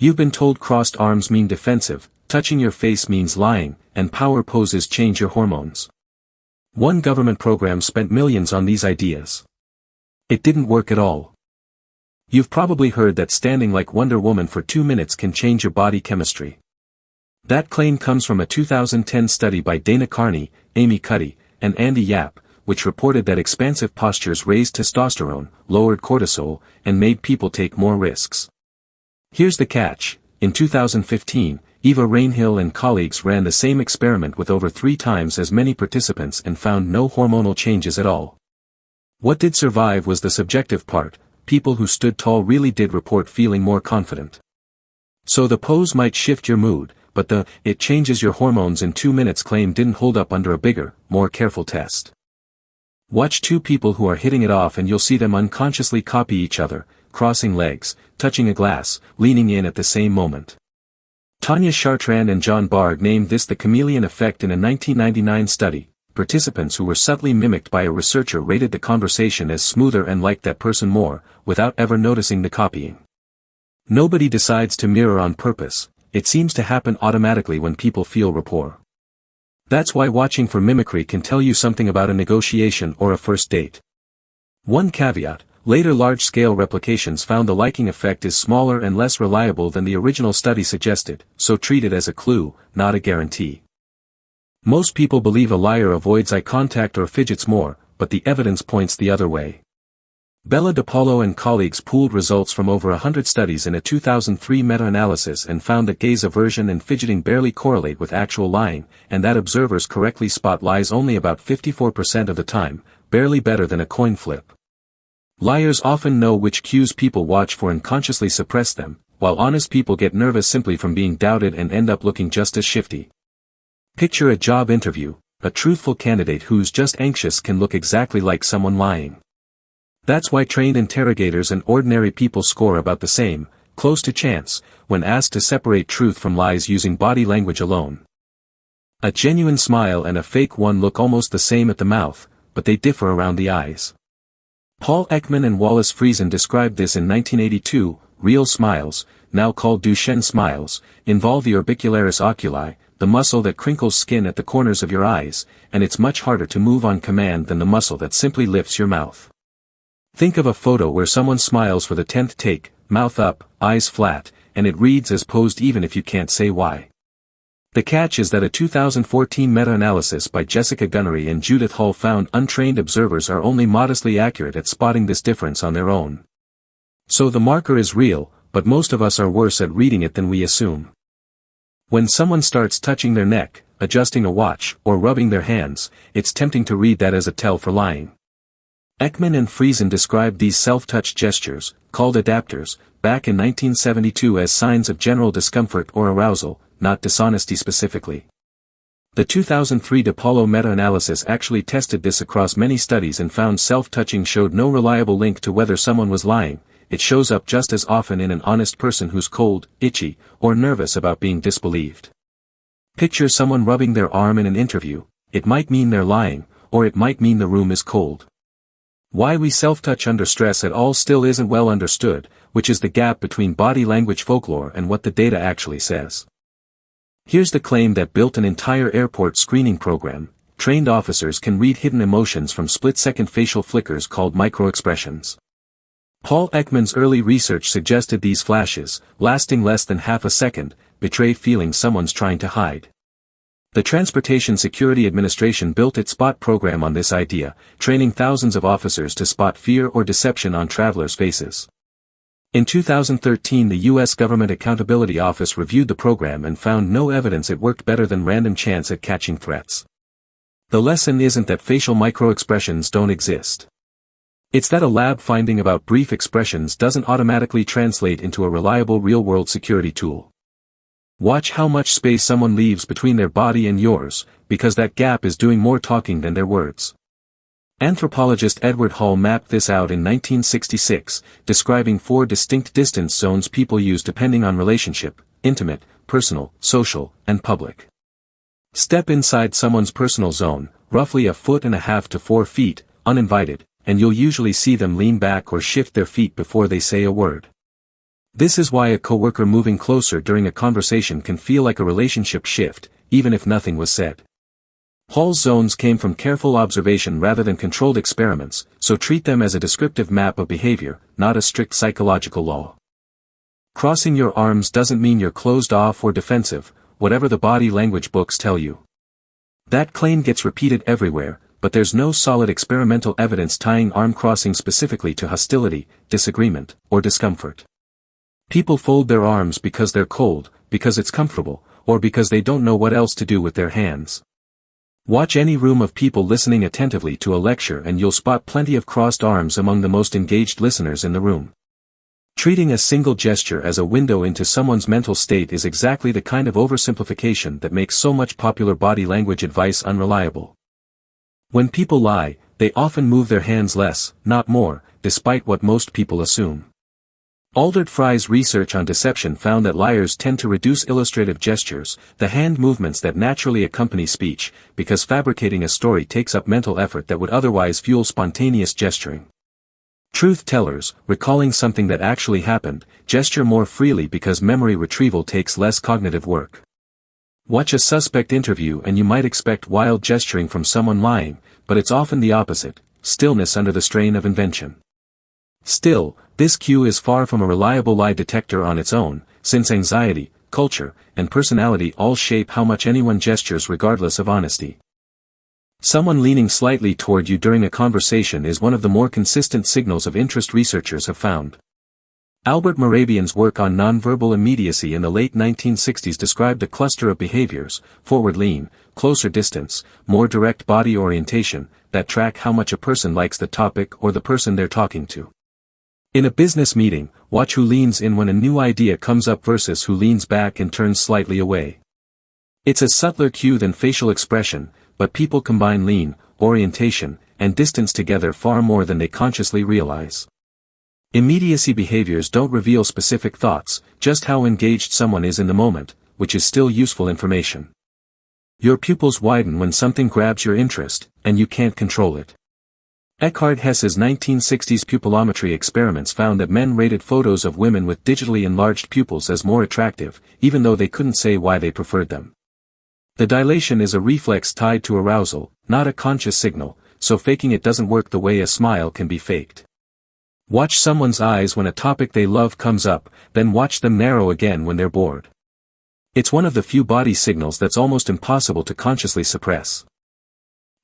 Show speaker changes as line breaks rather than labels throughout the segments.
You've been told crossed arms mean defensive, touching your face means lying, and power poses change your hormones. One government program spent millions on these ideas. It didn't work at all. You've probably heard that standing like Wonder Woman for 2 minutes can change your body chemistry. That claim comes from a 2010 study by Dana Carney, Amy Cuddy, and Andy Yap, which reported that expansive postures raised testosterone, lowered cortisol, and made people take more risks. Here's the catch: in 2015, Eva Ranehill and colleagues ran the same experiment with over 3 times as many participants and found no hormonal changes at all. What did survive was the subjective part. People who stood tall really did report feeling more confident. So the pose might shift your mood, but the "it changes your hormones in 2 minutes" claim didn't hold up under a bigger, more careful test. Watch 2 people who are hitting it off and you'll see them unconsciously copy each other, crossing legs, touching a glass, leaning in at the same moment. Tanya Chartrand and John Bargh named this the Chameleon Effect in a 1999 study. Participants who were subtly mimicked by a researcher rated the conversation as smoother and liked that person more, without ever noticing the copying. Nobody decides to mirror on purpose, it seems to happen automatically when people feel rapport. That's why watching for mimicry can tell you something about a negotiation or a first date. One caveat: later large-scale replications found the liking effect is smaller and less reliable than the original study suggested, so treat it as a clue, not a guarantee. Most people believe a liar avoids eye contact or fidgets more, but the evidence points the other way. Bella DePaulo and colleagues pooled results from over 100 studies in a 2003 meta-analysis and found that gaze aversion and fidgeting barely correlate with actual lying, and that observers correctly spot lies only about 54% of the time, barely better than a coin flip. Liars often know which cues people watch for and consciously suppress them, while honest people get nervous simply from being doubted and end up looking just as shifty. Picture a job interview: a truthful candidate who's just anxious can look exactly like someone lying. That's why trained interrogators and ordinary people score about the same, close to chance, when asked to separate truth from lies using body language alone. A genuine smile and a fake one look almost the same at the mouth, but they differ around the eyes. Paul Ekman and Wallace Friesen described this in 1982. Real smiles, now called Duchenne smiles, involve the orbicularis oculi, the muscle that crinkles skin at the corners of your eyes, and it's much harder to move on command than the muscle that simply lifts your mouth. Think of a photo where someone smiles for the 10th take, mouth up, eyes flat, and it reads as posed even if you can't say why. The catch is that a 2014 meta-analysis by Jessica Gunnery and Judith Hull found untrained observers are only modestly accurate at spotting this difference on their own. So the marker is real, but most of us are worse at reading it than we assume. When someone starts touching their neck, adjusting a watch, or rubbing their hands, it's tempting to read that as a tell for lying. Ekman and Friesen described these self-touch gestures, called adapters, back in 1972 as signs of general discomfort or arousal, not dishonesty specifically. The 2003 DePaulo meta-analysis actually tested this across many studies and found self-touching showed no reliable link to whether someone was lying. It shows up just as often in an honest person who's cold, itchy, or nervous about being disbelieved. Picture someone rubbing their arm in an interview. It might mean they're lying, or it might mean the room is cold. Why we self-touch under stress at all still isn't well understood, which is the gap between body language folklore and what the data actually says. Here's the claim that built an entire airport screening program: trained officers can read hidden emotions from split-second facial flickers called microexpressions. Paul Ekman's early research suggested these flashes, lasting less than half a second, betray feelings someone's trying to hide. The Transportation Security Administration built its SPOT program on this idea, training thousands of officers to spot fear or deception on travelers' faces. In 2013, the U.S. Government Accountability Office reviewed the program and found no evidence it worked better than random chance at catching threats. The lesson isn't that facial microexpressions don't exist. It's that a lab finding about brief expressions doesn't automatically translate into a reliable real-world security tool. Watch how much space someone leaves between their body and yours, because that gap is doing more talking than their words. Anthropologist Edward Hall mapped this out in 1966, describing 4 distinct distance zones people use depending on relationship: intimate, personal, social, and public. Step inside someone's personal zone, roughly 1.5 feet to 4 feet, uninvited, and you'll usually see them lean back or shift their feet before they say a word. This is why a coworker moving closer during a conversation can feel like a relationship shift, even if nothing was said. Hall's zones came from careful observation rather than controlled experiments, so treat them as a descriptive map of behavior, not a strict psychological law. Crossing your arms doesn't mean you're closed off or defensive, whatever the body language books tell you. That claim gets repeated everywhere, but there's no solid experimental evidence tying arm crossing specifically to hostility, disagreement, or discomfort. People fold their arms because they're cold, because it's comfortable, or because they don't know what else to do with their hands. Watch any room of people listening attentively to a lecture and you'll spot plenty of crossed arms among the most engaged listeners in the room. Treating a single gesture as a window into someone's mental state is exactly the kind of oversimplification that makes so much popular body language advice unreliable. When people lie, they often move their hands less, not more, despite what most people assume. Aldred Fry's research on deception found that liars tend to reduce illustrative gestures, the hand movements that naturally accompany speech, because fabricating a story takes up mental effort that would otherwise fuel spontaneous gesturing. Truth tellers, recalling something that actually happened, gesture more freely because memory retrieval takes less cognitive work. Watch a suspect interview and you might expect wild gesturing from someone lying, but it's often the opposite, stillness under the strain of invention. Still, this cue is far from a reliable lie detector on its own, since anxiety, culture, and personality all shape how much anyone gestures regardless of honesty. Someone leaning slightly toward you during a conversation is one of the more consistent signals of interest researchers have found. Albert Mehrabian's work on nonverbal immediacy in the late 1960s described a cluster of behaviors, forward lean, closer distance, more direct body orientation, that track how much a person likes the topic or the person they're talking to. In a business meeting, watch who leans in when a new idea comes up versus who leans back and turns slightly away. It's a subtler cue than facial expression, but people combine lean, orientation, and distance together far more than they consciously realize. Immediacy behaviors don't reveal specific thoughts, just how engaged someone is in the moment, which is still useful information. Your pupils widen when something grabs your interest, and you can't control it. Eckhard Hesse's 1960s pupillometry experiments found that men rated photos of women with digitally enlarged pupils as more attractive, even though they couldn't say why they preferred them. The dilation is a reflex tied to arousal, not a conscious signal, so faking it doesn't work the way a smile can be faked. Watch someone's eyes when a topic they love comes up, then watch them narrow again when they're bored. It's one of the few body signals that's almost impossible to consciously suppress.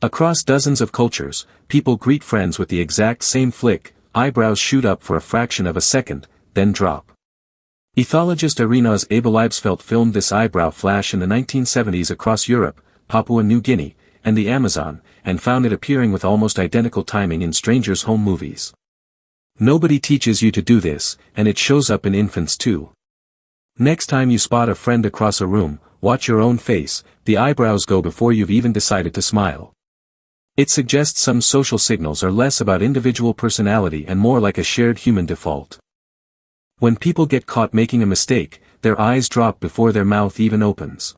Across dozens of cultures, people greet friends with the exact same flick, eyebrows shoot up for a fraction of a second, then drop. Ethologist Irena's Abel-Eibsfeld filmed this eyebrow flash in the 1970s across Europe, Papua New Guinea, and the Amazon, and found it appearing with almost identical timing in strangers' home movies. Nobody teaches you to do this, and it shows up in infants too. Next time you spot a friend across a room, watch your own face, the eyebrows go before you've even decided to smile. It suggests some social signals are less about individual personality and more like a shared human default. When people get caught making a mistake, their eyes drop before their mouth even opens.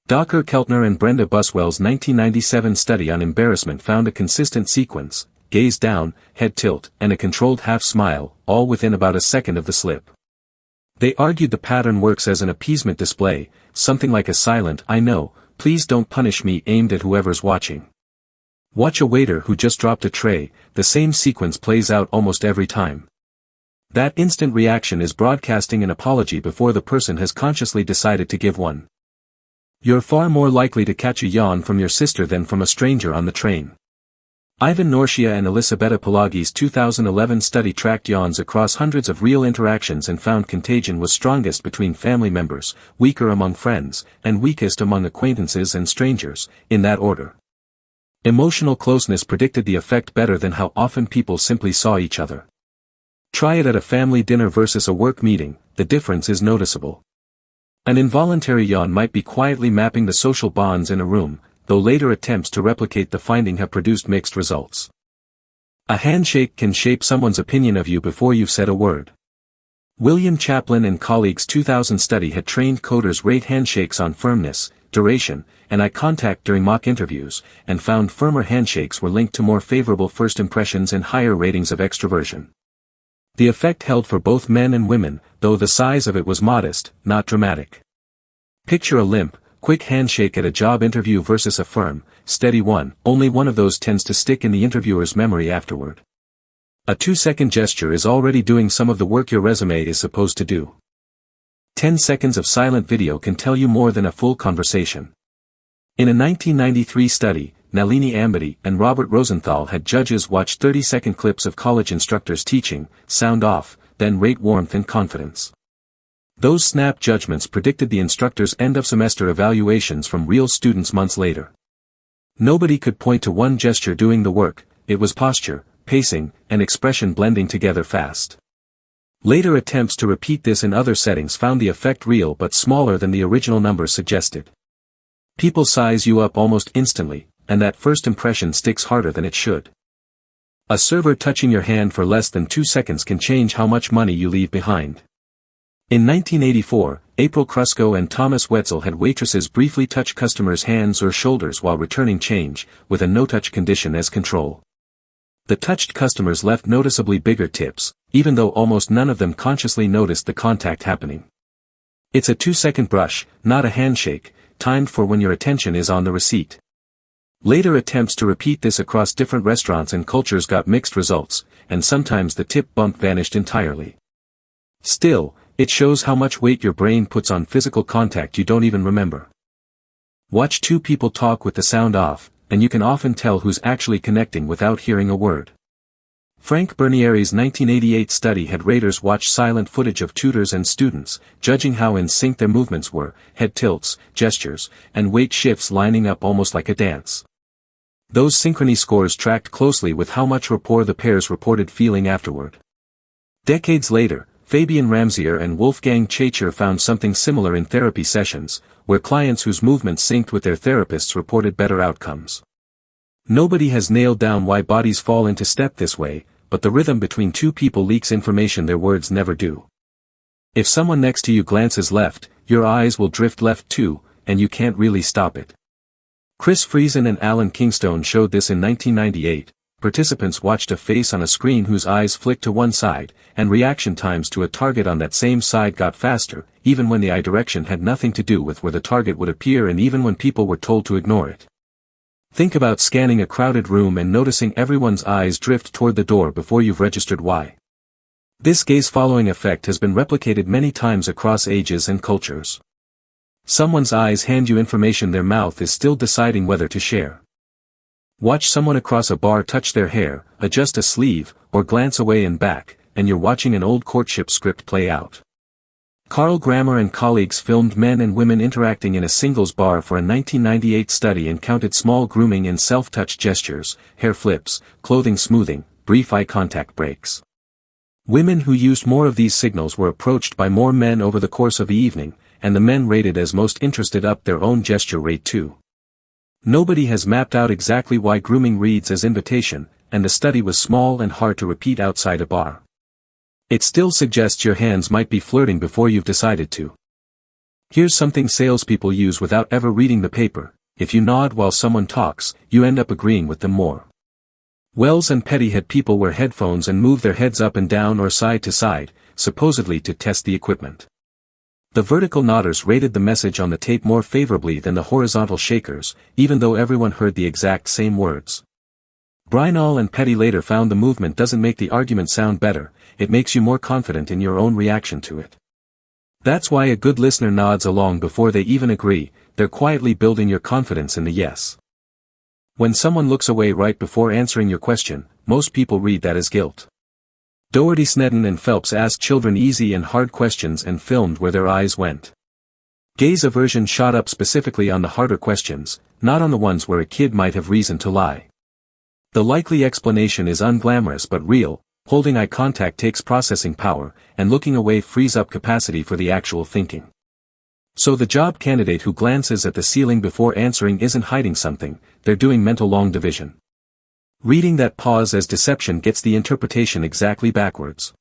Dacher Keltner and Brenda Buswell's 1997 study on embarrassment found a consistent sequence, gaze down, head tilt, and a controlled half-smile, all within about a second of the slip. They argued the pattern works as an appeasement display, something like a silent "I know, please don't punish me" aimed at whoever's watching. Watch a waiter who just dropped a tray, the same sequence plays out almost every time. That instant reaction is broadcasting an apology before the person has consciously decided to give one. You're far more likely to catch a yawn from your sister than from a stranger on the train. Ivan Norshia and Elisabetta Pelagi's 2011 study tracked yawns across hundreds of real interactions and found contagion was strongest between family members, weaker among friends, and weakest among acquaintances and strangers, in that order. Emotional closeness predicted the effect better than how often people simply saw each other. Try it at a family dinner versus a work meeting, the difference is noticeable. An involuntary yawn might be quietly mapping the social bonds in a room, though later attempts to replicate the finding have produced mixed results. A handshake can shape someone's opinion of you before you've said a word. William Chaplin and colleagues' 2000 study had trained coders rate handshakes on firmness, duration, and eye contact during mock interviews, and found firmer handshakes were linked to more favorable first impressions and higher ratings of extroversion. The effect held for both men and women, though the size of it was modest, not dramatic. Picture a limp, quick handshake at a job interview versus a firm, steady one. Only one of those tends to stick in the interviewer's memory afterward. A 2-second gesture is already doing some of the work your resume is supposed to do. 10 seconds of silent video can tell you more than a full conversation. In a 1993 study, Nalini Ambady and Robert Rosenthal had judges watch 30-second clips of college instructors teaching, sound off, then rate warmth and confidence. Those snap judgments predicted the instructor's end-of-semester evaluations from real students months later. Nobody could point to one gesture doing the work, it was posture, pacing, and expression blending together fast. Later attempts to repeat this in other settings found the effect real but smaller than the original numbers suggested. People size you up almost instantly, and that first impression sticks harder than it should. A server touching your hand for less than 2 seconds can change how much money you leave behind. In 1984, April Krusko and Thomas Wetzel had waitresses briefly touch customers' hands or shoulders while returning change, with a no-touch condition as control. The touched customers left noticeably bigger tips, even though almost none of them consciously noticed the contact happening. It's a 2-second brush, not a handshake, timed for when your attention is on the receipt. Later attempts to repeat this across different restaurants and cultures got mixed results, and sometimes the tip bump vanished entirely. Still, it shows how much weight your brain puts on physical contact you don't even remember. Watch two people talk with the sound off, and you can often tell who's actually connecting without hearing a word. Frank Bernieri's 1988 study had raters watch silent footage of tutors and students, judging how in sync their movements were, head tilts, gestures, and weight shifts lining up almost like a dance. Those synchrony scores tracked closely with how much rapport the pairs reported feeling afterward. Decades later, Fabian Ramsier and Wolfgang Chacher found something similar in therapy sessions, where clients whose movements synced with their therapists reported better outcomes. Nobody has nailed down why bodies fall into step this way, but the rhythm between two people leaks information their words never do. If someone next to you glances left, your eyes will drift left too, and you can't really stop it. Chris Friesen and Alan Kingstone showed this in 1998. Participants watched a face on a screen whose eyes flicked to one side, and reaction times to a target on that same side got faster, even when the eye direction had nothing to do with where the target would appear and even when people were told to ignore it. Think about scanning a crowded room and noticing everyone's eyes drift toward the door before you've registered why. This gaze-following effect has been replicated many times across ages and cultures. Someone's eyes hand you information their mouth is still deciding whether to share. Watch someone across a bar touch their hair, adjust a sleeve, or glance away and back, and you're watching an old courtship script play out. Carl Grammer and colleagues filmed men and women interacting in a singles bar for a 1998 study and counted small grooming and self-touch gestures, hair flips, clothing smoothing, brief eye contact breaks. Women who used more of these signals were approached by more men over the course of the evening, and the men rated as most interested upped their own gesture rate too. Nobody has mapped out exactly why grooming reads as invitation, and the study was small and hard to repeat outside a bar. It still suggests your hands might be flirting before you've decided to. Here's something salespeople use without ever reading the paper: if you nod while someone talks, you end up agreeing with them more. Wells and Petty had people wear headphones and move their heads up and down or side to side, supposedly to test the equipment. The vertical nodders rated the message on the tape more favorably than the horizontal shakers, even though everyone heard the exact same words. Brynall and Petty later found the movement doesn't make the argument sound better, it makes you more confident in your own reaction to it. That's why a good listener nods along before they even agree, they're quietly building your confidence in the yes. When someone looks away right before answering your question, most people read that as guilt. Doherty, Snedden and Phelps asked children easy and hard questions and filmed where their eyes went. Gaze aversion shot up specifically on the harder questions, not on the ones where a kid might have reason to lie. The likely explanation is unglamorous but real: holding eye contact takes processing power, and looking away frees up capacity for the actual thinking. So the job candidate who glances at the ceiling before answering isn't hiding something, they're doing mental long division. Reading that pause as deception gets the interpretation exactly backwards.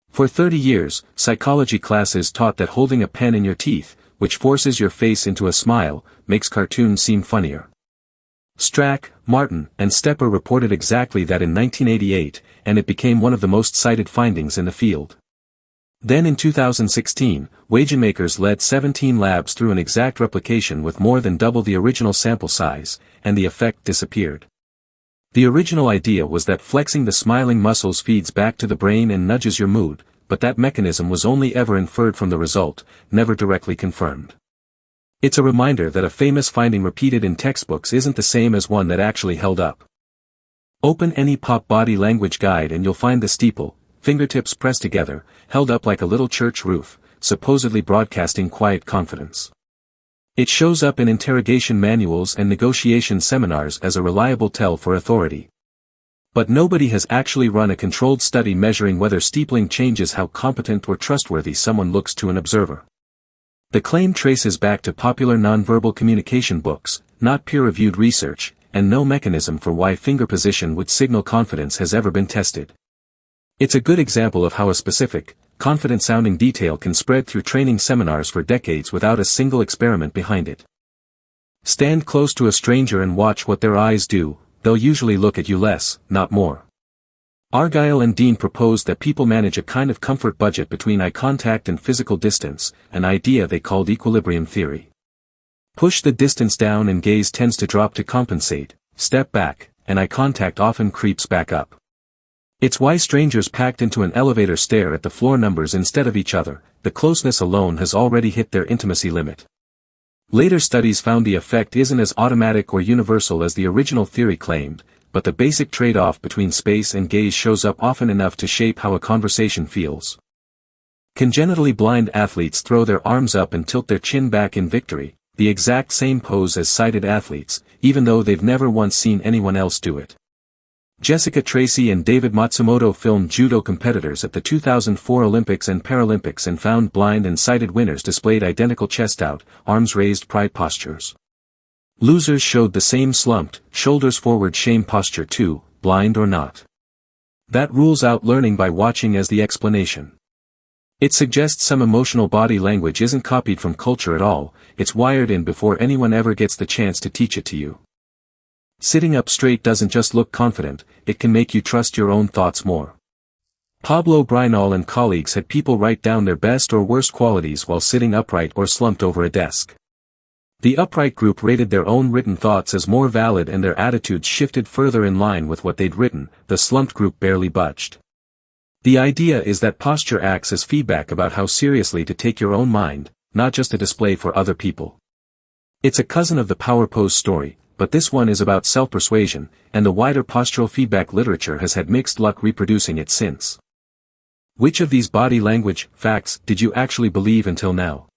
For 30 years, psychology classes taught that holding a pen in your teeth, which forces your face into a smile, makes cartoons seem funnier. Strack, Martin, and Stepper reported exactly that in 1988, and it became one of the most cited findings in the field. Then in 2016, Wagenmakers led 17 labs through an exact replication with more than double the original sample size, and the effect disappeared. The original idea was that flexing the smiling muscles feeds back to the brain and nudges your mood, but that mechanism was only ever inferred from the result, never directly confirmed. It's a reminder that a famous finding repeated in textbooks isn't the same as one that actually held up. Open any pop body language guide and you'll find the steeple, fingertips pressed together, held up like a little church roof, supposedly broadcasting quiet confidence. It shows up in interrogation manuals and negotiation seminars as a reliable tell for authority. But nobody has actually run a controlled study measuring whether steepling changes how competent or trustworthy someone looks to an observer. The claim traces back to popular nonverbal communication books, not peer-reviewed research, and no mechanism for why finger position would signal confidence has ever been tested. It's a good example of how a specific, confident-sounding detail can spread through training seminars for decades without a single experiment behind it. Stand close to a stranger and watch what their eyes do, they'll usually look at you less, not more. Argyle and Dean proposed that people manage a kind of comfort budget between eye contact and physical distance, an idea they called equilibrium theory. Push the distance down and gaze tends to drop to compensate, step back, and eye contact often creeps back up. It's why strangers packed into an elevator stare at the floor numbers instead of each other, the closeness alone has already hit their intimacy limit. Later studies found the effect isn't as automatic or universal as the original theory claimed, but the basic trade-off between space and gaze shows up often enough to shape how a conversation feels. Congenitally blind athletes throw their arms up and tilt their chin back in victory, the exact same pose as sighted athletes, even though they've never once seen anyone else do it. Jessica Tracy and David Matsumoto filmed judo competitors at the 2004 Olympics and Paralympics and found blind and sighted winners displayed identical chest-out, arms-raised pride postures. Losers showed the same slumped, shoulders-forward shame posture too, blind or not. That rules out learning by watching as the explanation. It suggests some emotional body language isn't copied from culture at all, it's wired in before anyone ever gets the chance to teach it to you. Sitting up straight doesn't just look confident, it can make you trust your own thoughts more. Pablo Brainal and colleagues had people write down their best or worst qualities while sitting upright or slumped over a desk. The upright group rated their own written thoughts as more valid and their attitudes shifted further in line with what they'd written, the slumped group barely budged. The idea is that posture acts as feedback about how seriously to take your own mind, not just a display for other people. It's a cousin of the power pose story, but this one is about self-persuasion, and the wider postural feedback literature has had mixed luck reproducing it since. Which of these body language facts did you actually believe until now?